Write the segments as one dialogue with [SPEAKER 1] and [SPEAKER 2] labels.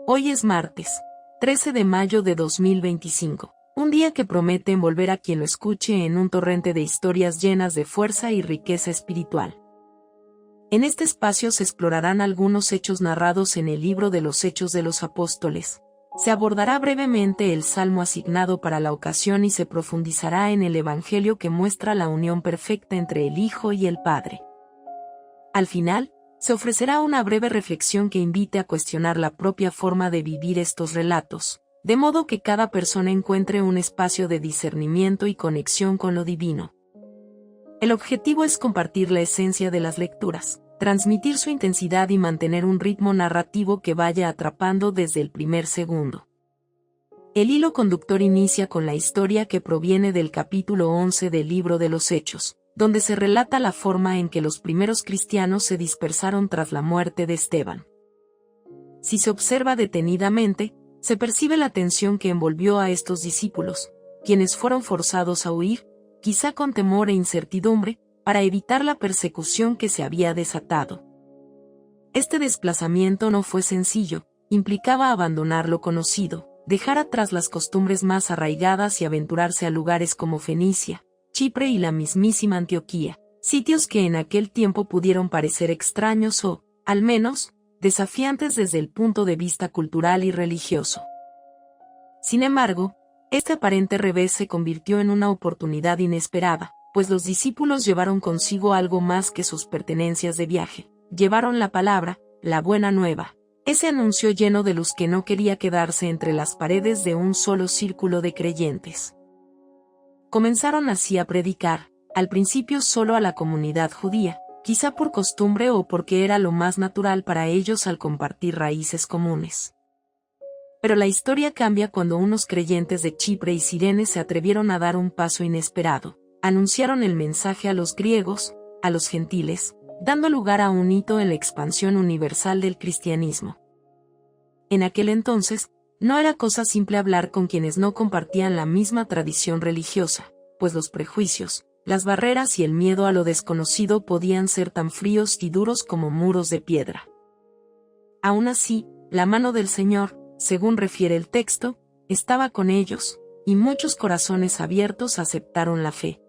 [SPEAKER 1] Hoy es martes, 13 de mayo de 2025, un día que promete envolver a quien lo escuche en un torrente de historias llenas de fuerza y riqueza espiritual. En este espacio se explorarán algunos hechos narrados en el libro de los Hechos de los Apóstoles. Se abordará brevemente el salmo asignado para la ocasión y se profundizará en el Evangelio que muestra la unión perfecta entre el Hijo y el Padre. Al final, se ofrecerá una breve reflexión que invite a cuestionar la propia forma de vivir estos relatos, de modo que cada persona encuentre un espacio de discernimiento y conexión con lo divino. El objetivo es compartir la esencia de las lecturas, transmitir su intensidad y mantener un ritmo narrativo que vaya atrapando desde el primer segundo. El hilo conductor inicia con la historia que proviene del capítulo 11 del libro de los Hechos, donde se relata la forma en que los primeros cristianos se dispersaron tras la muerte de Esteban. Si se observa detenidamente, se percibe la tensión que envolvió a estos discípulos, quienes fueron forzados a huir, quizá con temor e incertidumbre, para evitar la persecución que se había desatado. Este desplazamiento no fue sencillo, implicaba abandonar lo conocido, dejar atrás las costumbres más arraigadas y aventurarse a lugares como Fenicia, Chipre y la mismísima Antioquía, sitios que en aquel tiempo pudieron parecer extraños o, al menos, desafiantes desde el punto de vista cultural y religioso. Sin embargo, este aparente revés se convirtió en una oportunidad inesperada, pues los discípulos llevaron consigo algo más que sus pertenencias de viaje. Llevaron la palabra, la buena nueva, ese anuncio lleno de luz que no quería quedarse entre las paredes de un solo círculo de creyentes. Comenzaron así a predicar, al principio solo a la comunidad judía, quizá por costumbre o porque era lo más natural para ellos al compartir raíces comunes. Pero la historia cambia cuando unos creyentes de Chipre y Cirene se atrevieron a dar un paso inesperado. Anunciaron el mensaje a los griegos, a los gentiles, dando lugar a un hito en la expansión universal del cristianismo. En aquel entonces, no era cosa simple hablar con quienes no compartían la misma tradición religiosa, pues los prejuicios, las barreras y el miedo a lo desconocido podían ser tan fríos y duros como muros de piedra. Aún así, la mano del Señor, según refiere el texto, estaba con ellos, y muchos corazones abiertos aceptaron la fe.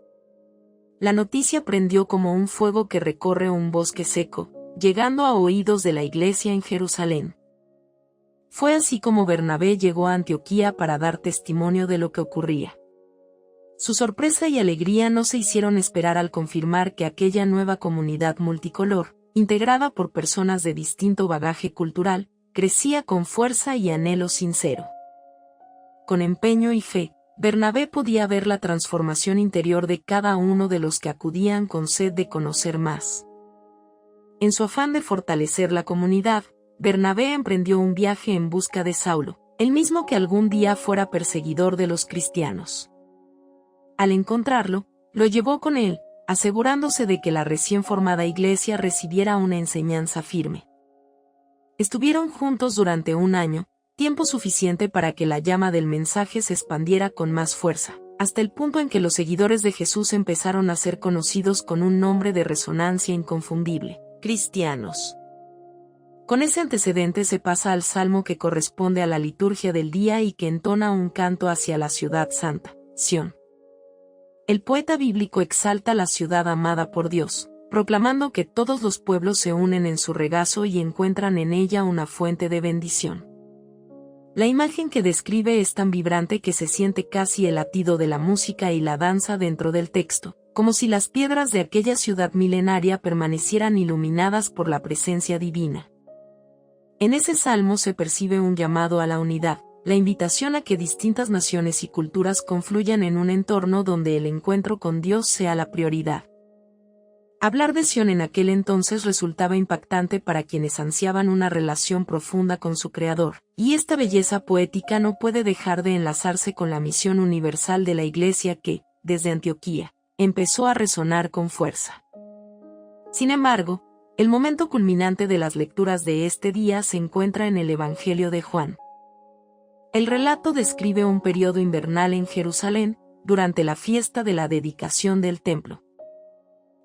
[SPEAKER 1] La noticia prendió como un fuego que recorre un bosque seco, llegando a oídos de la iglesia en Jerusalén. Fue así como Bernabé llegó a Antioquía para dar testimonio de lo que ocurría. Su sorpresa y alegría no se hicieron esperar al confirmar que aquella nueva comunidad multicolor, integrada por personas de distinto bagaje cultural, crecía con fuerza y anhelo sincero. Con empeño y fe, Bernabé podía ver la transformación interior de cada uno de los que acudían con sed de conocer más. En su afán de fortalecer la comunidad, Bernabé emprendió un viaje en busca de Saulo, el mismo que algún día fuera perseguidor de los cristianos. Al encontrarlo, lo llevó con él, asegurándose de que la recién formada iglesia recibiera una enseñanza firme. Estuvieron juntos durante un año, tiempo suficiente para que la llama del mensaje se expandiera con más fuerza, hasta el punto en que los seguidores de Jesús empezaron a ser conocidos con un nombre de resonancia inconfundible: cristianos. Con ese antecedente se pasa al salmo que corresponde a la liturgia del día y que entona un canto hacia la ciudad santa, Sión. El poeta bíblico exalta la ciudad amada por Dios, proclamando que todos los pueblos se unen en su regazo y encuentran en ella una fuente de bendición. La imagen que describe es tan vibrante que se siente casi el latido de la música y la danza dentro del texto, como si las piedras de aquella ciudad milenaria permanecieran iluminadas por la presencia divina. En ese salmo se percibe un llamado a la unidad, la invitación a que distintas naciones y culturas confluyan en un entorno donde el encuentro con Dios sea la prioridad. Hablar de Sión en aquel entonces resultaba impactante para quienes ansiaban una relación profunda con su Creador, y esta belleza poética no puede dejar de enlazarse con la misión universal de la Iglesia que, desde Antioquía, empezó a resonar con fuerza. Sin embargo, el momento culminante de las lecturas de este día se encuentra en el Evangelio de Juan. El relato describe un periodo invernal en Jerusalén, durante la fiesta de la dedicación del templo.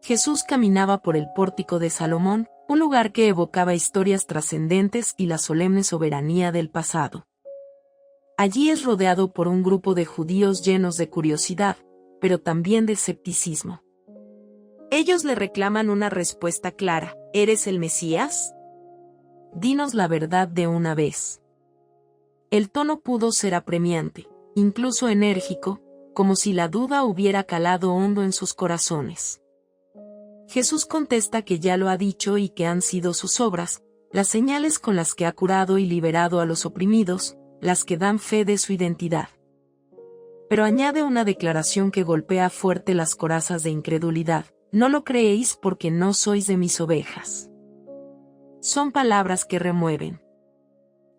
[SPEAKER 1] Jesús caminaba por el pórtico de Salomón, un lugar que evocaba historias trascendentes y la solemne soberanía del pasado. Allí es rodeado por un grupo de judíos llenos de curiosidad, pero también de escepticismo. Ellos le reclaman una respuesta clara: ¿eres el Mesías? Dinos la verdad de una vez. El tono pudo ser apremiante, incluso enérgico, como si la duda hubiera calado hondo en sus corazones. Jesús contesta que ya lo ha dicho y que han sido sus obras, las señales con las que ha curado y liberado a los oprimidos, las que dan fe de su identidad. Pero añade una declaración que golpea fuerte las corazas de incredulidad: no lo creéis porque no sois de mis ovejas. Son palabras que remueven.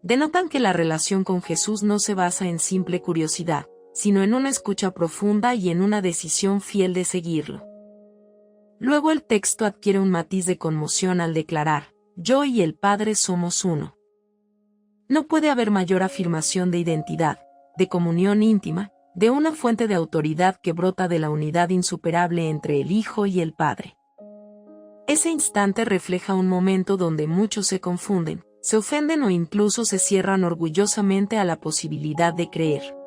[SPEAKER 1] Denotan que la relación con Jesús no se basa en simple curiosidad, sino en una escucha profunda y en una decisión fiel de seguirlo. Luego el texto adquiere un matiz de conmoción al declarar: yo y el Padre somos uno. No puede haber mayor afirmación de identidad, de comunión íntima, de una fuente de autoridad que brota de la unidad insuperable entre el Hijo y el Padre. Ese instante refleja un momento donde muchos se confunden, se ofenden o incluso se cierran orgullosamente a la posibilidad de creer.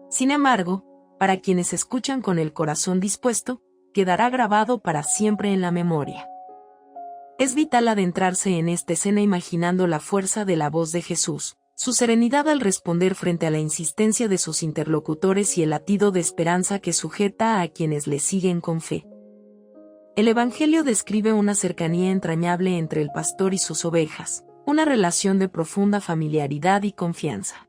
[SPEAKER 1] Sin embargo, para quienes escuchan con el corazón dispuesto, quedará grabado para siempre en la memoria. Es vital adentrarse en esta escena imaginando la fuerza de la voz de Jesús, su serenidad al responder frente a la insistencia de sus interlocutores y el latido de esperanza que sujeta a quienes le siguen con fe. El Evangelio describe una cercanía entrañable entre el pastor y sus ovejas, una relación de profunda familiaridad y confianza.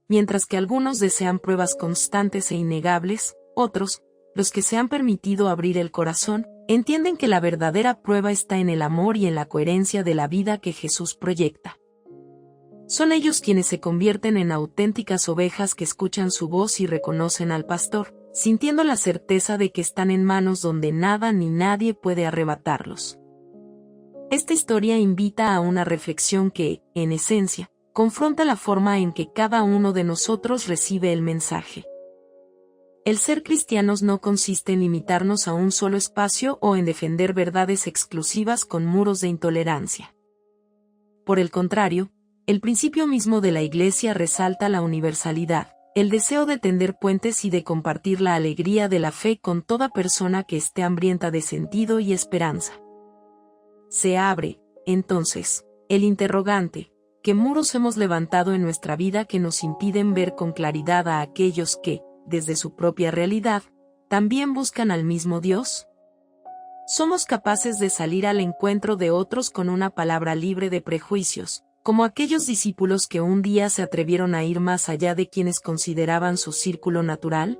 [SPEAKER 1] Mientras que algunos desean pruebas constantes e innegables, otros, los que se han permitido abrir el corazón, entienden que la verdadera prueba está en el amor y en la coherencia de la vida que Jesús proyecta. Son ellos quienes se convierten en auténticas ovejas que escuchan su voz y reconocen al pastor, sintiendo la certeza de que están en manos donde nada ni nadie puede arrebatarlos. Esta historia invita a una reflexión que, en esencia, confronta la forma en que cada uno de nosotros recibe el mensaje. El ser cristianos no consiste en limitarnos a un solo espacio o en defender verdades exclusivas con muros de intolerancia. Por el contrario, el principio mismo de la Iglesia resalta la universalidad, el deseo de tender puentes y de compartir la alegría de la fe con toda persona que esté hambrienta de sentido y esperanza. Se abre, entonces, el interrogante: ¿qué muros hemos levantado en nuestra vida que nos impiden ver con claridad a aquellos que, desde su propia realidad, también buscan al mismo Dios? ¿Somos capaces de salir al encuentro de otros con una palabra libre de prejuicios, como aquellos discípulos que un día se atrevieron a ir más allá de quienes consideraban su círculo natural?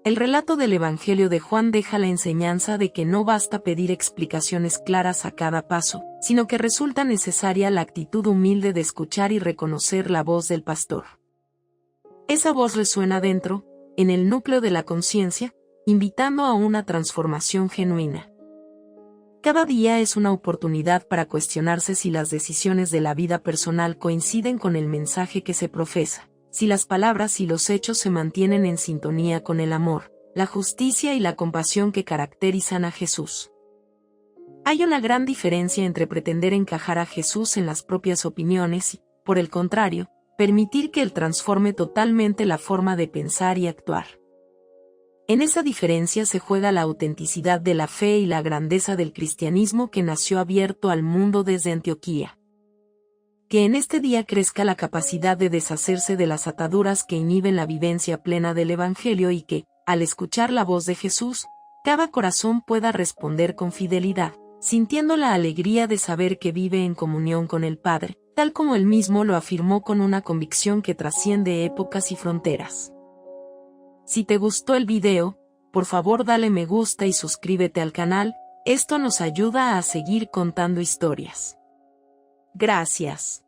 [SPEAKER 1] El relato del Evangelio de Juan deja la enseñanza de que no basta pedir explicaciones claras a cada paso, sino que resulta necesaria la actitud humilde de escuchar y reconocer la voz del pastor. Esa voz resuena dentro, en el núcleo de la conciencia, invitando a una transformación genuina. Cada día es una oportunidad para cuestionarse si las decisiones de la vida personal coinciden con el mensaje que se profesa, si las palabras y los hechos se mantienen en sintonía con el amor, la justicia y la compasión que caracterizan a Jesús. Hay una gran diferencia entre pretender encajar a Jesús en las propias opiniones y, por el contrario, permitir que Él transforme totalmente la forma de pensar y actuar. En esa diferencia se juega la autenticidad de la fe y la grandeza del cristianismo que nació abierto al mundo desde Antioquía. Que en este día crezca la capacidad de deshacerse de las ataduras que inhiben la vivencia plena del Evangelio y que, al escuchar la voz de Jesús, cada corazón pueda responder con fidelidad, sintiendo la alegría de saber que vive en comunión con el Padre, tal como Él mismo lo afirmó con una convicción que trasciende épocas y fronteras. Si te gustó el video, por favor dale me gusta y suscríbete al canal, esto nos ayuda a seguir contando historias. Gracias.